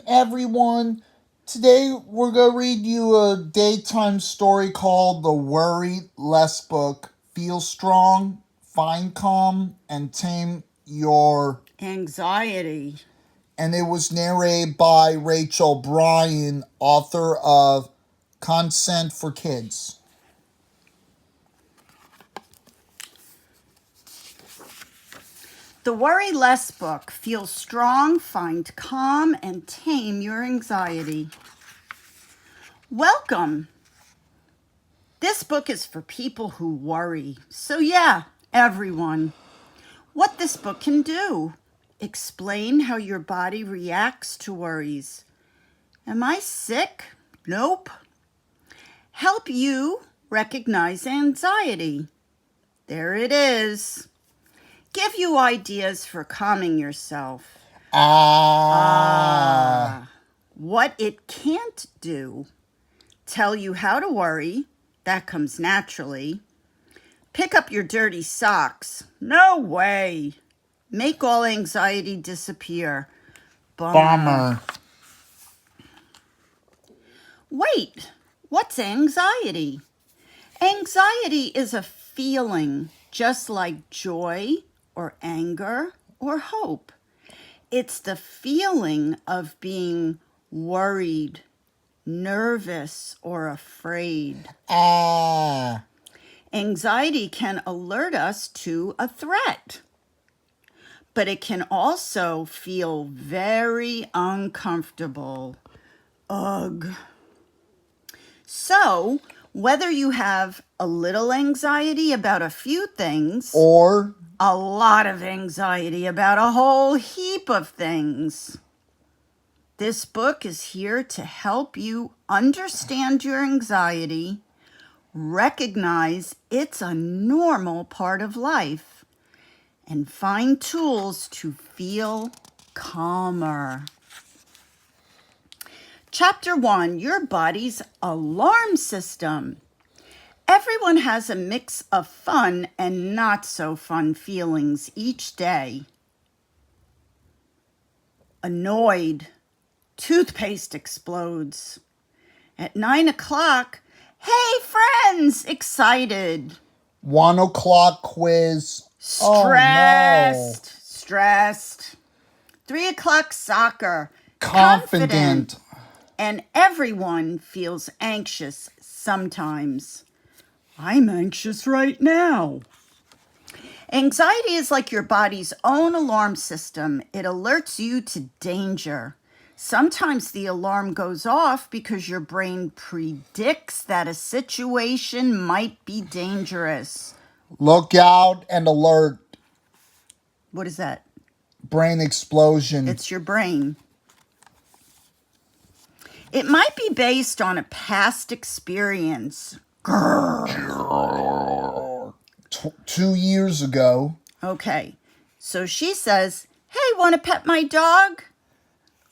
everyone. Today we're going to read you a daytime story called The Worry Less Book. Feel strong, find calm, and tame your anxiety. And it was narrated by Rachel Bryan, author of Consent for Kids. The Worry Less book. Feel strong, find calm, and tame your anxiety. Welcome. This book is for people who worry. So yeah, everyone. What this book can do. Explain how your body reacts to worries. Am I sick? Nope. Help you recognize anxiety. There it is. Give you ideas for calming yourself. What it can't do. Tell you how to worry. That comes naturally. Pick up your dirty socks. No way. Make all anxiety disappear. Bummer. Wait, what's anxiety? Anxiety is a feeling just like joy or anger or hope. It's the feeling of being worried, nervous, or afraid. Anxiety can alert us to a threat, but it can also feel very uncomfortable. Ugh. So, whether you have a little anxiety about a few things or a lot of anxiety about a whole heap of things, this book is here to help you understand your anxiety, recognize it's a normal part of life, and find tools to feel calmer. Chapter 1, Your Body's Alarm System. Everyone has a mix of fun and not so fun feelings each day. Annoyed. Toothpaste explodes. At 9 o'clock, hey friends, excited. 1 o'clock quiz. Stressed. Stressed. 3 o'clock soccer. Confident. And everyone feels anxious sometimes. I'm anxious right now. Anxiety is like your body's own alarm system. It alerts you to danger. Sometimes the alarm goes off because your brain predicts that a situation might be dangerous. Look out and alert. What is that? Brain explosion. It's your brain. It might be based on a past experience. 2 years ago. Okay, so she says, hey, want to pet my dog?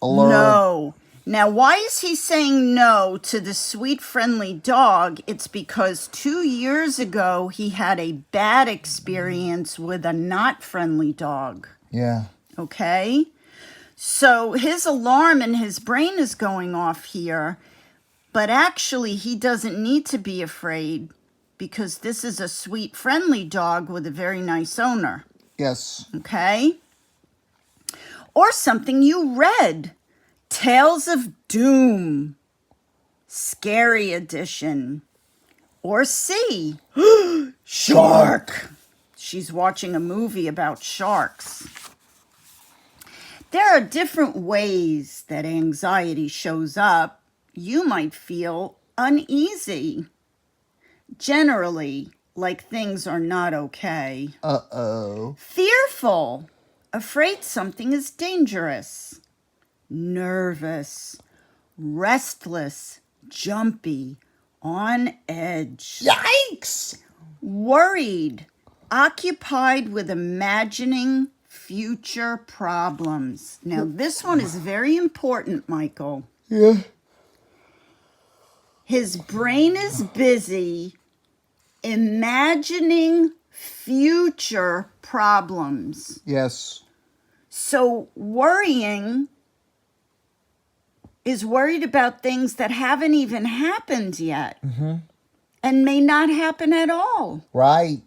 Alert. No. Now, why is he saying no to the sweet, friendly dog? It's because 2 years ago, he had a bad experience with a not friendly dog. Yeah. Okay? So his alarm in his brain is going off here, but actually he doesn't need to be afraid because this is a sweet, friendly dog with a very nice owner. Yes. Okay? Or something you read. Tales of Doom. Scary edition. Or C. Shark. She's watching a movie about sharks. There are different ways that anxiety shows up. You might feel uneasy. Generally, like things are not okay. Uh-oh. Fearful. Afraid something is dangerous. Nervous. Restless. Jumpy. On edge. Yikes! Worried. Occupied with imagining future problems. Now, this one is very important, Michael. Yeah. His brain is busy imagining future problems. Yes. So worrying is worried about things that haven't even happened yet and may not happen at all. Right.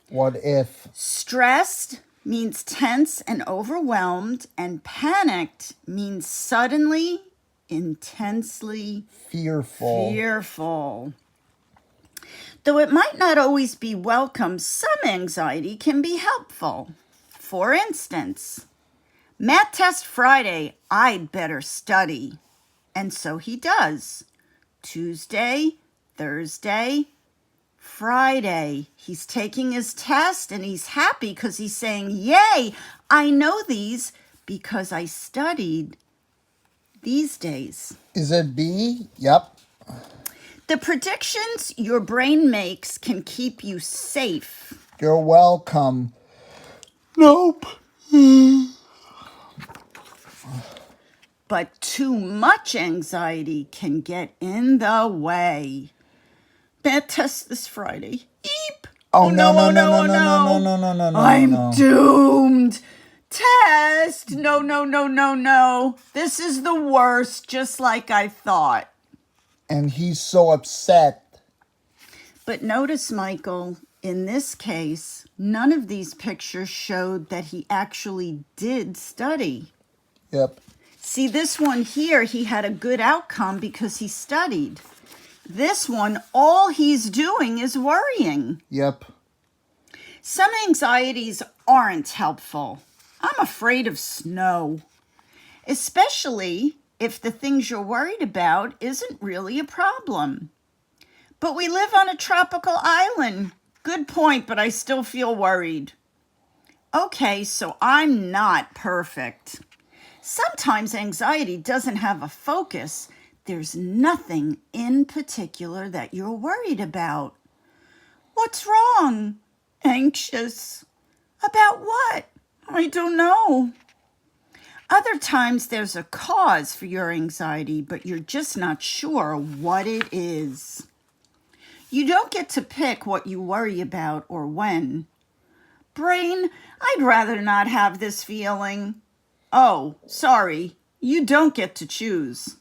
What if? Stressed means tense and overwhelmed, and panicked means suddenly, intensely fearful. Though it might not always be welcome, some anxiety can be helpful. For instance, math test Friday, I'd better study. And so he does. Tuesday, Thursday, Friday. He's taking his test and he's happy because he's saying, yay, I know these because I studied these days. Is it B? Yep. The predictions your brain makes can keep you safe. You're welcome. Nope. But too much anxiety can get in the way. Math test this Friday. Eep. Oh, no. I'm doomed. Test. No. This is the worst, just like I thought. And he's so upset. But notice, Michael, in this case, none of these pictures showed that he actually did study. Yep. See, this one here, he had a good outcome because he studied. This one, all he's doing is worrying. Yep. Some anxieties aren't helpful. I'm afraid of snow, especially if the things you're worried about isn't really a problem. But we live on a tropical island. Good point, but I still feel worried. Okay, so I'm not perfect. Sometimes anxiety doesn't have a focus. There's nothing in particular that you're worried about. What's wrong? Anxious. About what? I don't know. Other times there's a cause for your anxiety, but you're just not sure what it is. You don't get to pick what you worry about or when. Brain, I'd rather not have this feeling. Oh, sorry, you don't get to choose.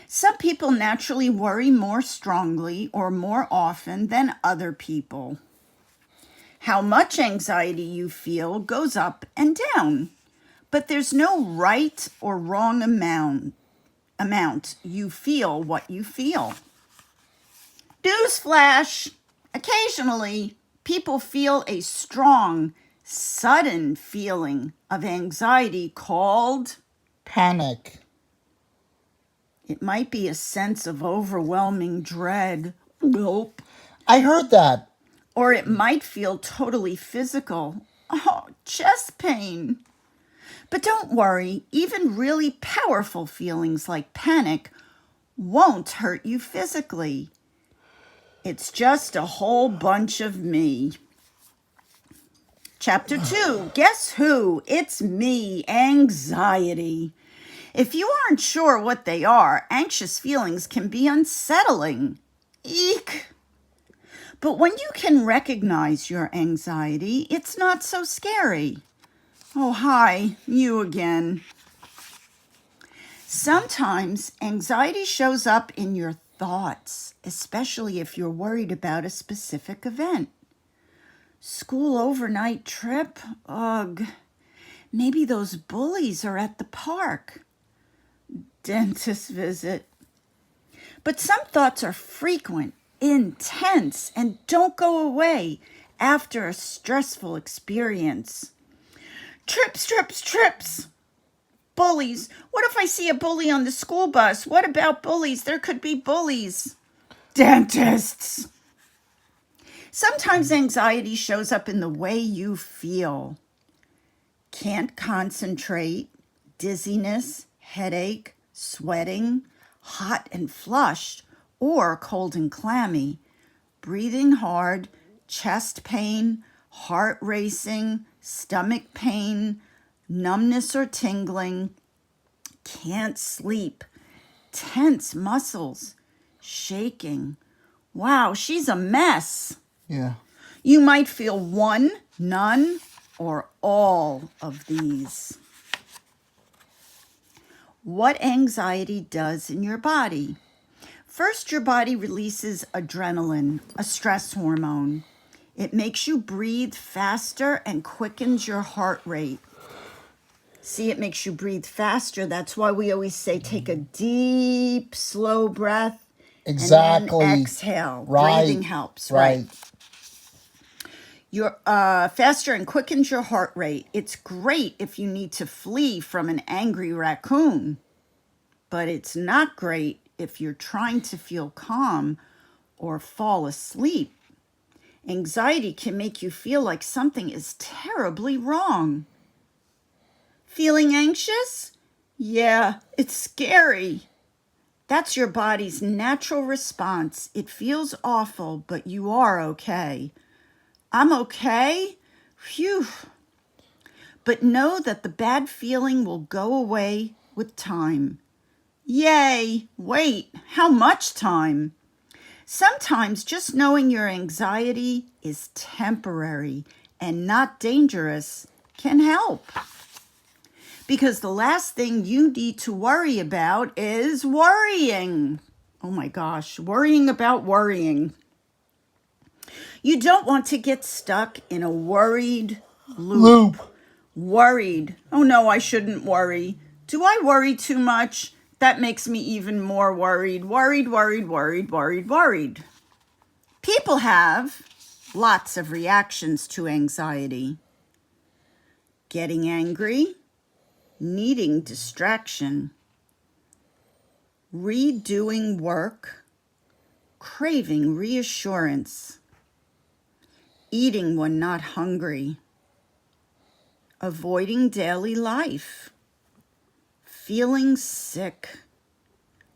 Some people naturally worry more strongly or more often than other people. How much anxiety you feel goes up and down, but there's no right or wrong amount. You feel what you feel. Newsflash! Occasionally, people feel a strong, sudden feeling of anxiety called Panic. It might be a sense of overwhelming dread. Nope. I heard that. Or it might feel totally physical. Oh, chest pain. But don't worry, even really powerful feelings like panic won't hurt you physically. It's just a whole bunch of me. Chapter 2, guess who? It's me, anxiety. If you aren't sure what they are, anxious feelings can be unsettling. Eek! But when you can recognize your anxiety, it's not so scary. Oh, hi, you again. Sometimes anxiety shows up in your thoughts, especially if you're worried about a specific event. School overnight trip? Ugh. Maybe those bullies are at the park. Dentist visit. But some thoughts are frequent, intense, and don't go away after a stressful experience. Trips. Bullies. What if I see a bully on the school bus? What about bullies? There could be bullies. Dentists. Sometimes anxiety shows up in the way you feel. Can't concentrate, dizziness, headache, sweating, hot and flushed, or cold and clammy, breathing hard, chest pain, heart racing, stomach pain, numbness or tingling, can't sleep, tense muscles, shaking. Wow, she's a mess. Yeah. You might feel one, none, or all of these. what anxiety does in your body. First, your body releases adrenaline, a stress hormone. It makes you breathe faster and quickens your heart rate. See, it makes you breathe faster. That's why we always say take a deep, slow breath. Exactly. And then exhale. Right. Breathing helps. Right. Your faster and quickens your heart rate. It's great if you need to flee from an angry raccoon, but it's not great if you're trying to feel calm or fall asleep. Anxiety can make you feel like something is terribly wrong. Feeling anxious? Yeah, it's scary. That's your body's natural response. It feels awful, but you are okay. I'm okay? Phew. But know that the bad feeling will go away with time. Yay! Wait, how much time? Sometimes just knowing your anxiety is temporary and not dangerous can help. Because the last thing you need to worry about is worrying. Oh my gosh, worrying about worrying. You don't want to get stuck in a worried loop. Worried. Oh no, I shouldn't worry. Do I worry too much? That makes me even more worried. Worried. People have lots of reactions to anxiety. Getting angry, needing distraction, redoing work, craving reassurance, eating when not hungry, avoiding daily life, feeling sick,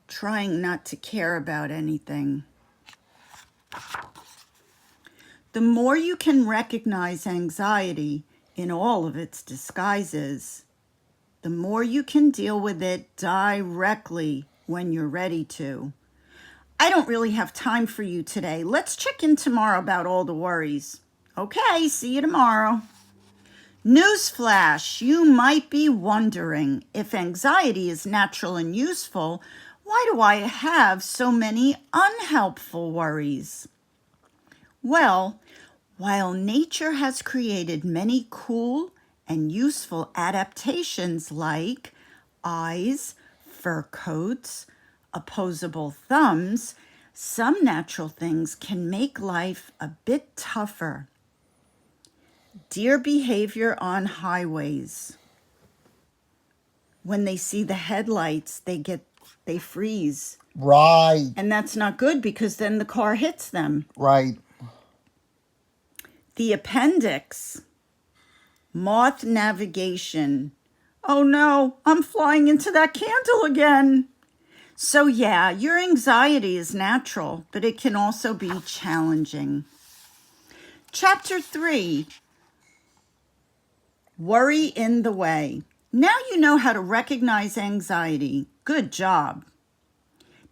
trying not to care about anything. The more you can recognize anxiety in all of its disguises, the more you can deal with it directly when you're ready to. I don't really have time for you today. Let's check in tomorrow about all the worries. Okay, see you tomorrow. Newsflash, you might be wondering if anxiety is natural and useful, why do I have so many unhelpful worries? Well, while nature has created many cool and useful adaptations like eyes, fur coats, opposable thumbs, some natural things can make life a bit tougher. Deer behavior on highways. When they see the headlights, they freeze. Right. And that's not good because then the car hits them. Right. The appendix. Moth navigation. Oh no, I'm flying into that candle again. So yeah, your anxiety is natural, but it can also be challenging. Chapter 3. Worry in the way. Now you know how to recognize anxiety. Good job.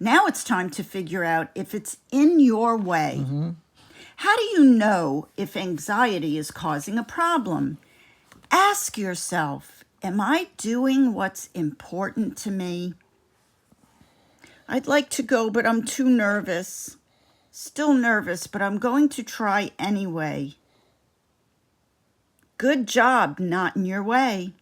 Now it's time to figure out if it's in your way. How do you know if anxiety is causing a problem? Ask yourself, am I doing what's important to me? I'd like to go, but I'm too nervous. Still nervous, but I'm going to try anyway. Good job, not in your way.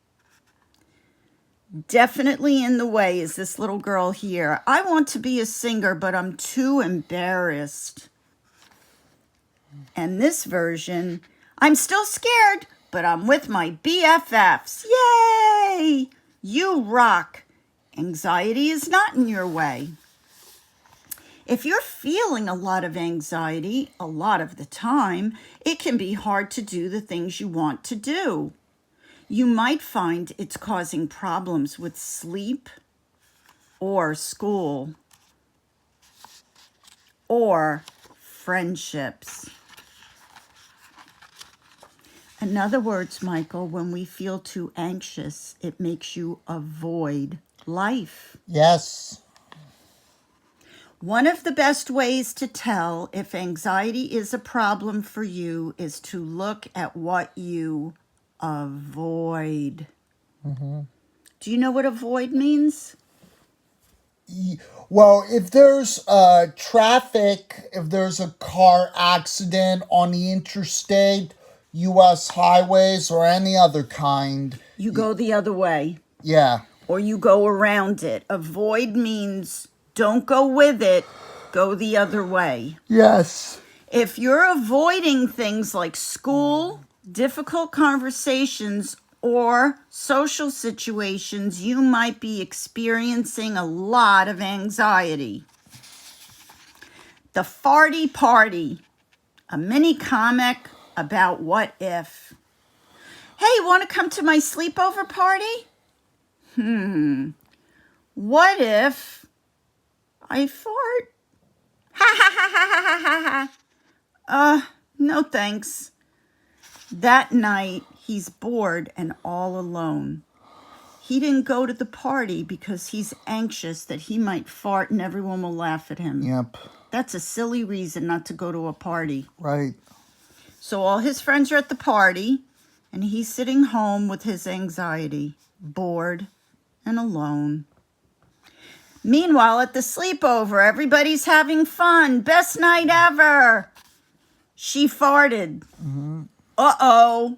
Definitely in the way is this little girl here. I want to be a singer, but I'm too embarrassed. And this version, I'm still scared, but I'm with my BFFs. Yay! You rock. Anxiety is not in your way. If you're feeling a lot of anxiety a lot of the time, it can be hard to do the things you want to do. You might find it's causing problems with sleep or school or friendships. In other words, Michael, when we feel too anxious, it makes you avoid life. Yes. One of the best ways to tell if anxiety is a problem for you is to look at what you avoid. Do you know what avoid means? Well, if there's traffic, if there's a car accident on the interstate, U.S. highways, or any other kind, You go the other way, yeah. or you go around it. Avoid means don't go with it, go the other way. Yes. If you're avoiding things like school, difficult conversations, or social situations, you might be experiencing a lot of anxiety. The Farty Party, a mini comic about what if. Hey, want to come to my sleepover party? What if I fart? Ha ha ha ha ha ha ha. No thanks. That night, he's bored and all alone. He didn't go to the party because he's anxious that he might fart and everyone will laugh at him. Yep. That's a silly reason not to go to a party. Right. So all his friends are at the party, and he's sitting home with his anxiety, bored and alone. Meanwhile, at the sleepover, everybody's having fun. Best night ever. She farted. Uh-oh.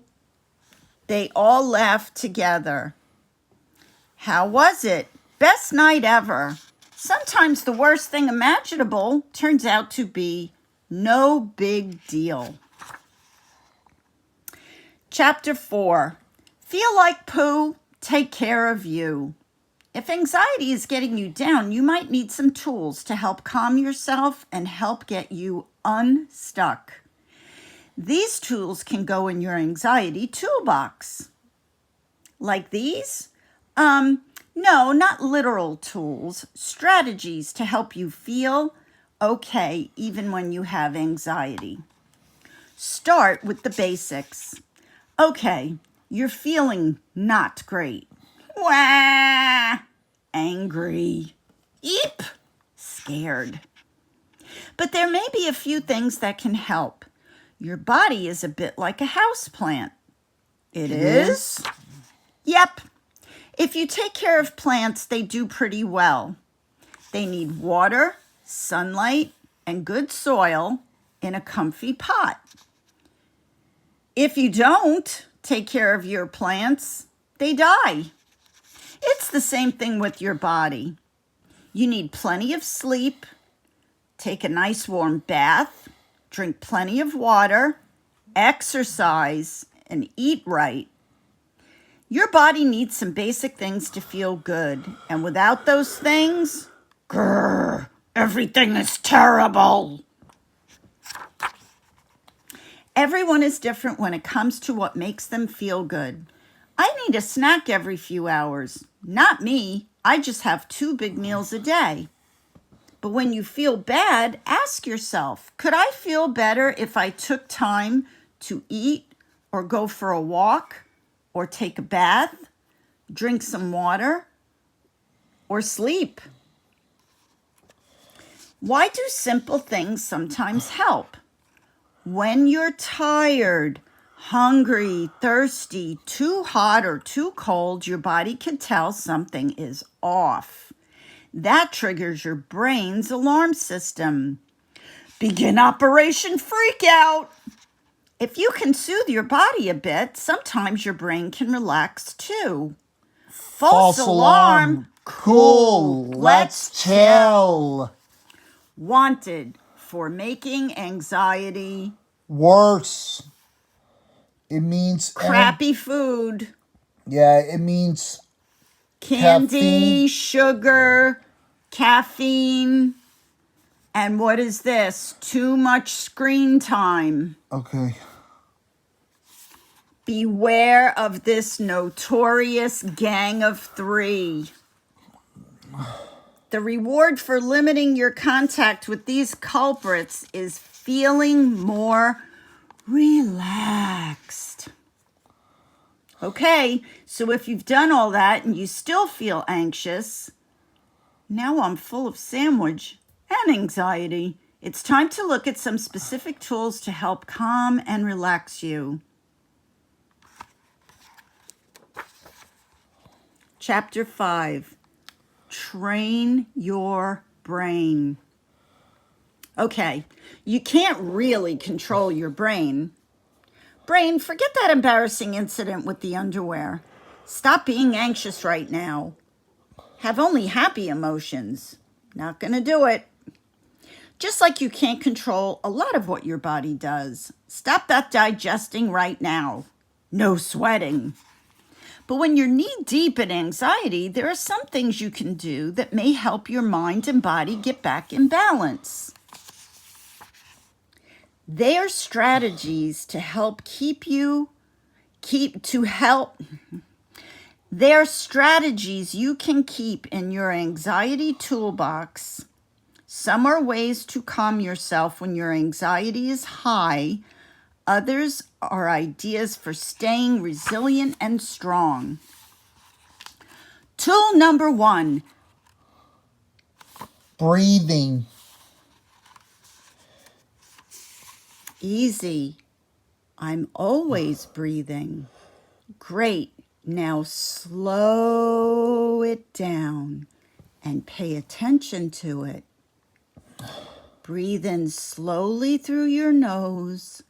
They all laughed together. How was it? Best night ever. Sometimes the worst thing imaginable turns out to be no big deal. Chapter 4. Feel like poo, take care of you. If anxiety is getting you down, you might need some tools to help calm yourself and help get you unstuck. These tools can go in your anxiety toolbox. Like these? No, not literal tools. Strategies to help you feel okay even when you have anxiety. Start with the basics. Okay, you're feeling not great. Wah! Angry. Eep! Scared. But there may be a few things that can help. Your body is a bit like a house plant. It is? Yep. If you take care of plants, they do pretty well. They need water, sunlight, and good soil in a comfy pot. If you don't take care of your plants, they die. It's the same thing with your body. You need plenty of sleep, take a nice warm bath, drink plenty of water, exercise, and eat right. Your body needs some basic things to feel good. And without those things, grrr, everything is terrible. Everyone is different when it comes to what makes them feel good. I need a snack every few hours. Not me. I just have 2 big meals a day. But when you feel bad, ask yourself, could I feel better if I took time to eat or go for a walk or take a bath, drink some water, or sleep? Why do simple things sometimes help? When you're tired, hungry, thirsty, too hot or too cold, your body can tell something is off. That triggers your brain's alarm system. Begin Operation Freakout. If you can soothe your body a bit, sometimes your brain can relax too. False alarm. Cool. Let's chill. Wanted for making anxiety Worse. It means crappy food. Yeah, it means Candy, caffeine. sugar, caffeine, and what is this? Too much screen time. Okay. Beware of this notorious gang of 3. The reward for limiting your contact with these culprits is feeling more relaxed. Okay, so if you've done all that and you still feel anxious, now I'm full of sandwich and anxiety. It's time to look at some specific tools to help calm and relax you. Chapter 5. train your brain. Okay, you can't really control your brain. Brain, forget that embarrassing incident with the underwear. Stop being anxious right now. Have only happy emotions. Not gonna do it. Just like you can't control a lot of what your body does. Stop that digesting right now. No sweating. But when you're knee deep in anxiety, there are some things you can do that may help your mind and body get back in balance. They are strategies to help They're strategies you can keep in your anxiety toolbox. Some are ways to calm yourself when your anxiety is high. Others are ideas for staying resilient and strong. Tool number 1. Breathing. Easy. I'm always breathing. Great. Now slow it down and pay attention to it. Breathe in slowly through your nose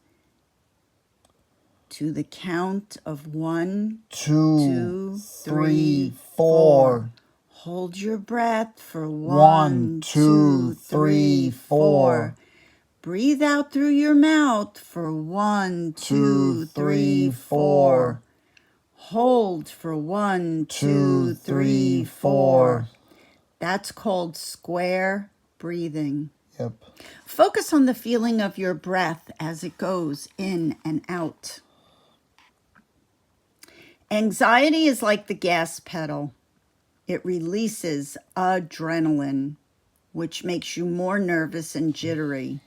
to the count of 1, 2, 3, 4. Hold your breath for 1, 2, 3, 4. Breathe out through your mouth for 1, 2, 3, 4. Hold for 1, 2, 3, 4. That's called square breathing. Yep. Focus on the feeling of your breath as it goes in and out. Anxiety is like the gas pedal. It releases adrenaline, which makes you more nervous and jittery.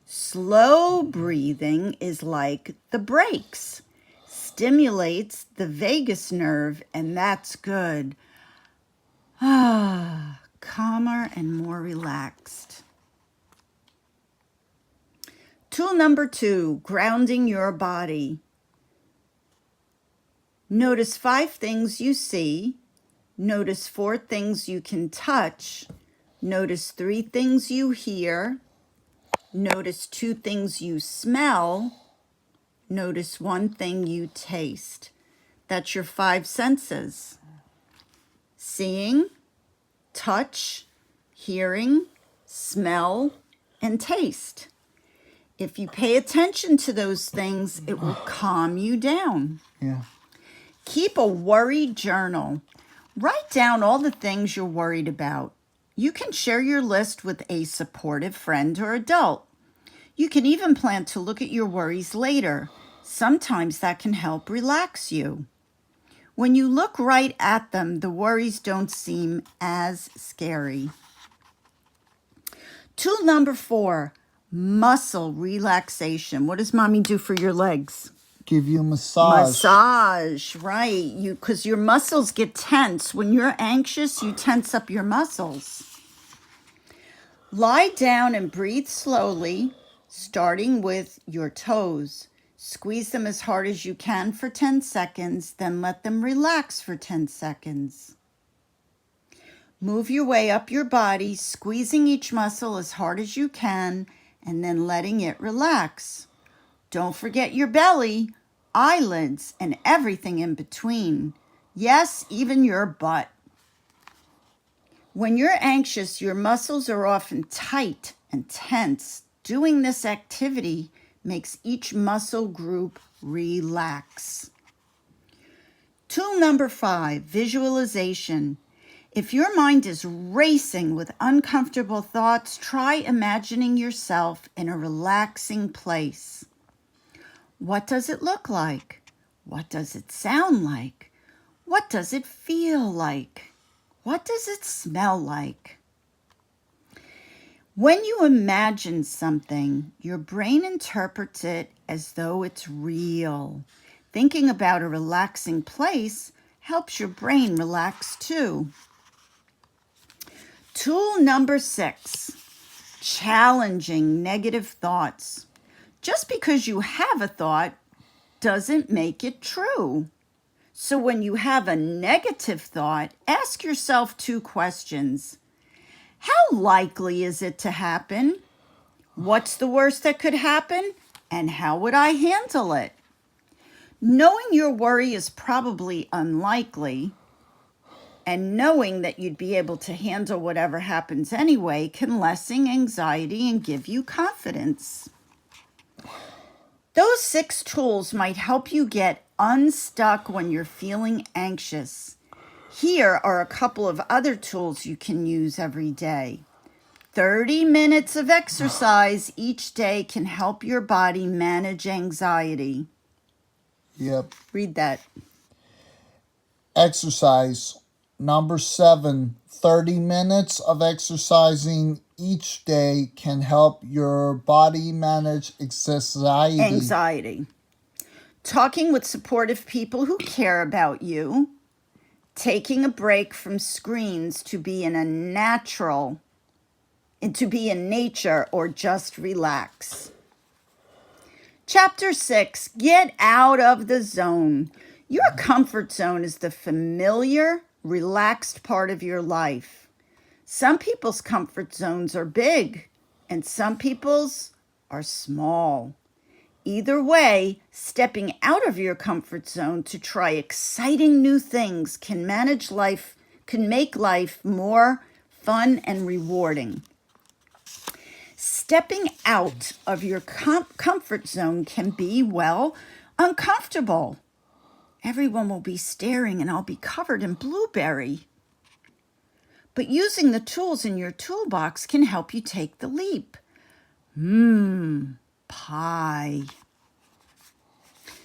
Slow breathing is like the brakes. Stimulates the vagus nerve, and that's good. Calmer and more relaxed. Tool number 2, grounding your body. Notice 5 things you see. Notice 4 things you can touch. Notice 3 things you hear. Notice 2 things you smell. Notice 1 thing you taste. That's your 5 senses. Seeing, touch, hearing, smell, and taste. If you pay attention to those things, it will calm you down. Yeah. Keep a worry journal. Write down all the things you're worried about. You can share your list with a supportive friend or adult. You can even plan to look at your worries later. Sometimes that can help relax you. When you look right at them, the worries don't seem as scary. Tool number 4, muscle relaxation. What does mommy do for your legs? Give you a massage. Massage, right. Because your muscles get tense. When you're anxious, you tense up your muscles. Lie down and breathe slowly, starting with your toes. Squeeze them as hard as you can for 10 seconds, then let them relax for 10 seconds. Move your way up your body, squeezing each muscle as hard as you can, and then letting it relax. Don't forget your belly, eyelids, and everything in between. Yes, even your butt. When you're anxious, your muscles are often tight and tense. Doing this activity makes each muscle group relax. Tool number 5, visualization. If your mind is racing with uncomfortable thoughts, try imagining yourself in a relaxing place. What does it look like? What does it sound like? What does it feel like? What does it smell like? When you imagine something, your brain interprets it as though it's real. Thinking about a relaxing place helps your brain relax too. Tool number 6, challenging negative thoughts. Just because you have a thought doesn't make it true. So when you have a negative thought, ask yourself 2 questions. How likely is it to happen? What's the worst that could happen? And how would I handle it? Knowing your worry is probably unlikely, and knowing that you'd be able to handle whatever happens anyway can lessen anxiety and give you confidence. Those 6 tools might help you get unstuck when you're feeling anxious. Here are a couple of other tools you can use every day. 30 minutes of exercise each day can help your body manage anxiety. Yep. Read that. Exercise. Number 7, 30 minutes of exercising each day can help your body manage anxiety. Talking with supportive people who care about you. Taking a break from screens to be in nature or just relax. Chapter 6, get out of the zone. Your comfort zone is the familiar, relaxed part of your life. Some people's comfort zones are big, and some people's are small. Either way, stepping out of your comfort zone to try exciting new things can make life more fun and rewarding. Stepping out of your comfort zone can be, uncomfortable. Everyone will be staring and I'll be covered in blueberry. But using the tools in your toolbox can help you take the leap. Pie.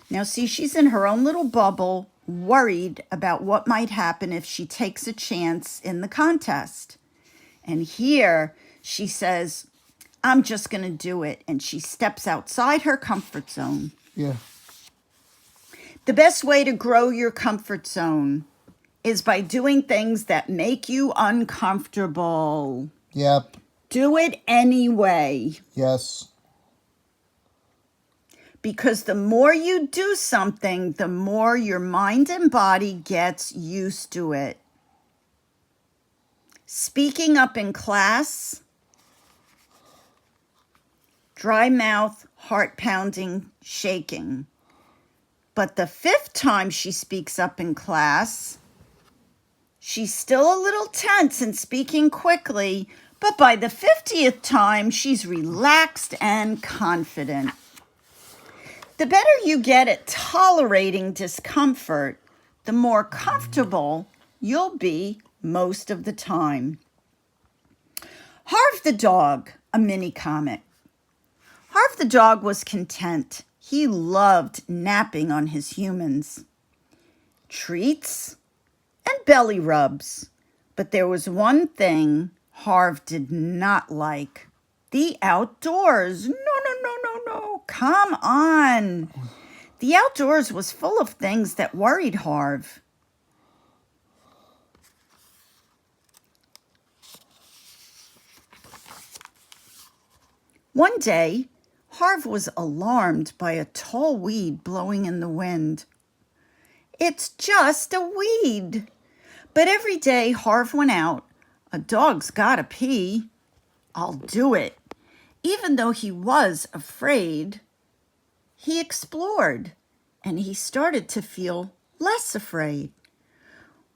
Now see, she's in her own little bubble, worried about what might happen if she takes a chance in the contest. And here she says, I'm just going to do it. And she steps outside her comfort zone. Yeah. The best way to grow your comfort zone is by doing things that make you uncomfortable. Yep. Do it anyway. Yes. Because the more you do something, the more your mind and body gets used to it. Speaking up in class, dry mouth, heart pounding, shaking. But the 5th time she speaks up in class, she's still a little tense and speaking quickly, but by the 50th time, she's relaxed and confident. The better you get at tolerating discomfort, the more comfortable you'll be most of the time. Harv the dog, a mini comic. Harv the dog was content. He loved napping on his humans. Treats and belly rubs. But there was one thing Harv did not like. The outdoors. No. Come on. The outdoors was full of things that worried Harv. One day, Harv was alarmed by a tall weed blowing in the wind. It's just a weed. But every day Harv went out. A dog's gotta pee. I'll do it. Even though he was afraid, he explored, and he started to feel less afraid.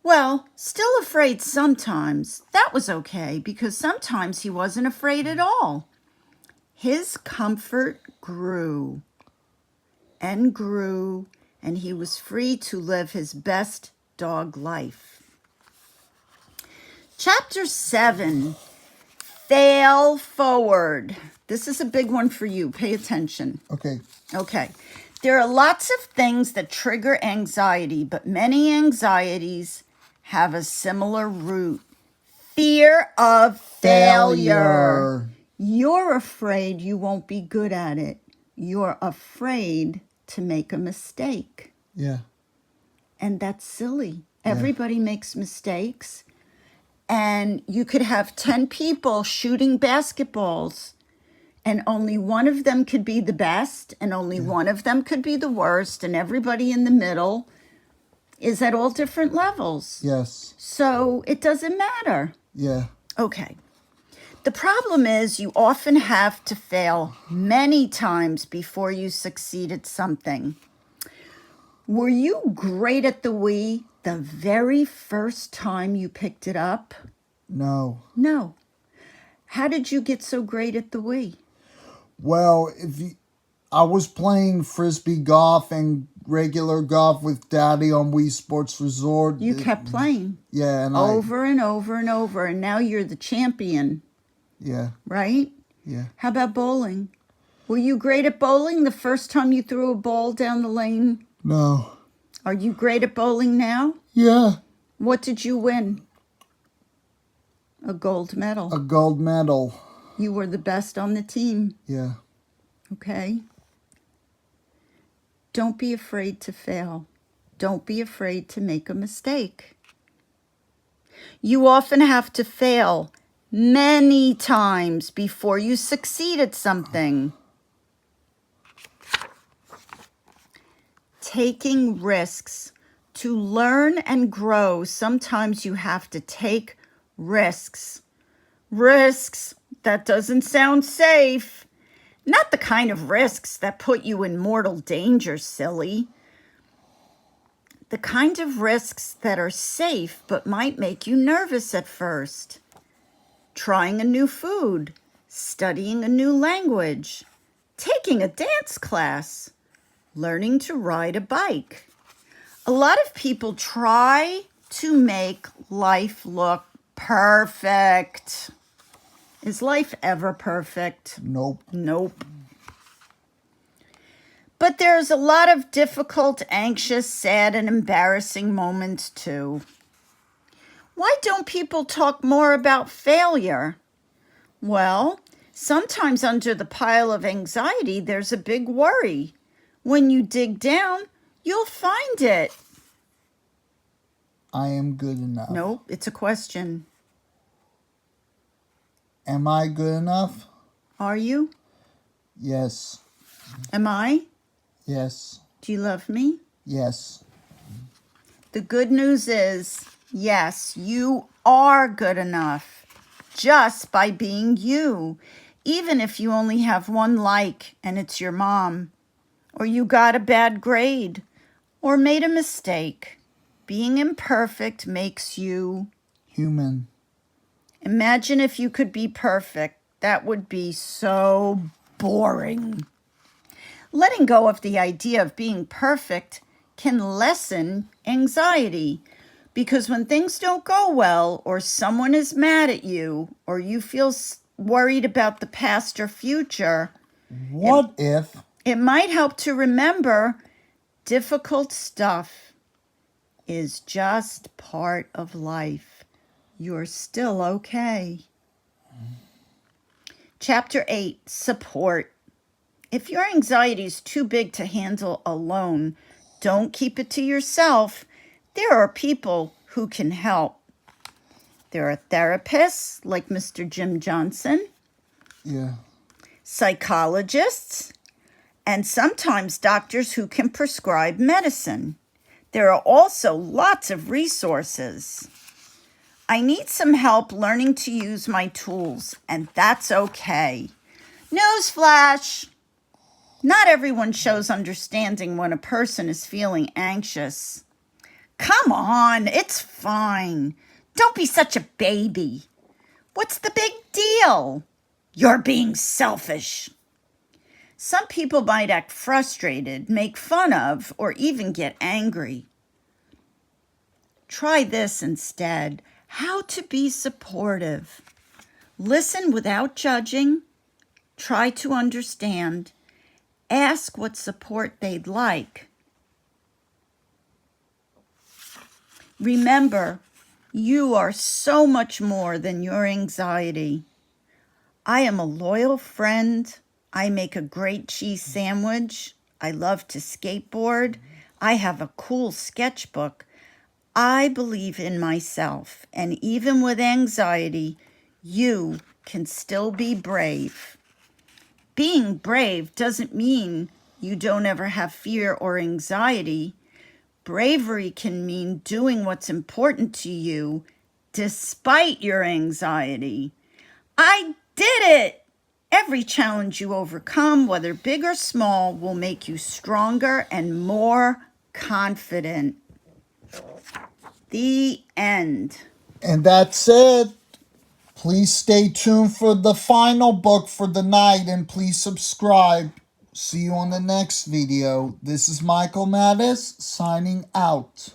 Well, still afraid sometimes. That was okay, because sometimes he wasn't afraid at all. His comfort grew and grew, and he was free to live his best dog life. Chapter 7, Fail Forward. This is a big one for you. Pay attention. Okay. There are lots of things that trigger anxiety, but many anxieties have a similar root. Fear of failure. You're afraid you won't be good at it. You're afraid to make a mistake. Yeah. And that's silly. Everybody makes mistakes. And you could have 10 people shooting basketballs, and only one of them could be the best, and only one of them could be the worst, and everybody in the middle is at all different levels. Yes. So it doesn't matter. Yeah. Okay. The problem is you often have to fail many times before you succeed at something. Were you great at the Wii the very first time you picked it up? No. No. How did you get so great at the Wii? Well, I was playing frisbee golf and regular golf with Daddy on Wii Sports Resort. You kept playing. Yeah, and over and over and over, and now you're the champion. Yeah. Right? Yeah. How about bowling? Were you great at bowling the first time you threw a ball down the lane? No. Are you great at bowling now? Yeah. What did you win? A gold medal. A gold medal. You were the best on the team. Yeah. Okay? Don't be afraid to fail. Don't be afraid to make a mistake. You often have to fail many times before you succeed at something. Taking risks. To learn and grow, sometimes you have to take risks. Risks, that doesn't sound safe. Not the kind of risks that put you in mortal danger, silly. The kind of risks that are safe but might make you nervous at first. Trying a new food, studying a new language, taking a dance class, learning to ride a bike. A lot of people try to make life look perfect. Is life ever perfect? Nope. Nope. But there's a lot of difficult, anxious, sad, and embarrassing moments too. Why don't people talk more about failure? Well, sometimes under the pile of anxiety, there's a big worry. When you dig down, you'll find it. I am good enough. Nope, it's a question. Am I good enough? Are you? Yes. Am I? Yes. Do you love me? Yes. The good news is, yes, you are good enough just by being you. Even if you only have one like and it's your mom, or you got a bad grade, or made a mistake. Being imperfect makes you human. Imagine if you could be perfect. That would be so boring. Letting go of the idea of being perfect can lessen anxiety, because when things don't go well, or someone is mad at you, or you feel worried about the past or future, it might help to remember difficult stuff is just part of life. You're still okay. Chapter 8, Support. If your anxiety is too big to handle alone, don't keep it to yourself. There are people who can help. There are therapists like Mr. Jim Johnson. Yeah. Psychologists, and sometimes doctors who can prescribe medicine. There are also lots of resources. I need some help learning to use my tools, and that's okay. Newsflash! Not everyone shows understanding when a person is feeling anxious. Come on, it's fine. Don't be such a baby. What's the big deal? You're being selfish. Some people might act frustrated, make fun of, or even get angry. Try this instead. How to be supportive. Listen without judging. Try to understand. Ask what support they'd like. Remember, you are so much more than your anxiety. I am a loyal friend. I make a great cheese sandwich. I love to skateboard. I have a cool sketchbook. I believe in myself, and even with anxiety, you can still be brave. Being brave doesn't mean you don't ever have fear or anxiety. Bravery can mean doing what's important to you despite your anxiety. I did it! Every challenge you overcome, whether big or small, will make you stronger and more confident. The end. And that's it. Please stay tuned for the final book for the night and please subscribe. See you on the next video. This is Michael Mattis signing out.